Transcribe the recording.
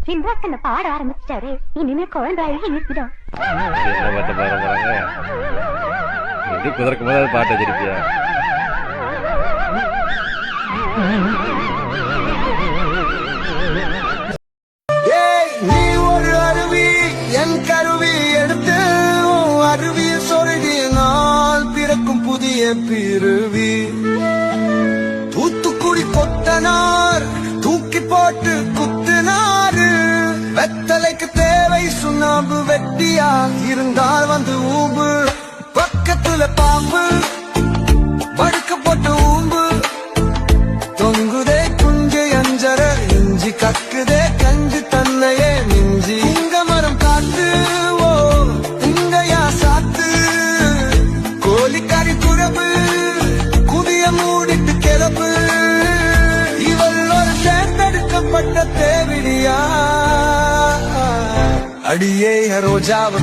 சின்ராக்கண்ண பாட ஆரம்பிச்சிட்டாரு. இனிமே குழந்தை நிற்கிறோம். இது குதிரைக்கும் போது பாட்டு வச்சிருப்பியா? நீ ஒரு அருவி, என் கருவி எடுத்து அருவியில் சொருகினால் பிறக்கும் புதிய பிறவி. தூத்துக்குடி கொத்தனார் தூக்கி போட்டு குத்தினாரு. வெத்தலைக்கு தேவை சுண்ணாம்பு, வெட்டியா இருந்தால் வந்து ஊம்பு. பக்கத்துல பாம்பு படுக்க போட்டு ஊம்பு. தொங்குதே குஞ்சு அஞ்சர இஞ்சி, கக்குதே கஞ்சி தன்னையே மிஞ்சி. இங்க மரம் காத்து ஓ இங்கயா சாத்து. கோழிக்கறி குழம்பு குதிய மூடிட்டு கிளப்பு. இவள் ஒரு தேர்ந்தெடுக்கப்பட்ட தேவிடியா. அடியே ரோஜாவை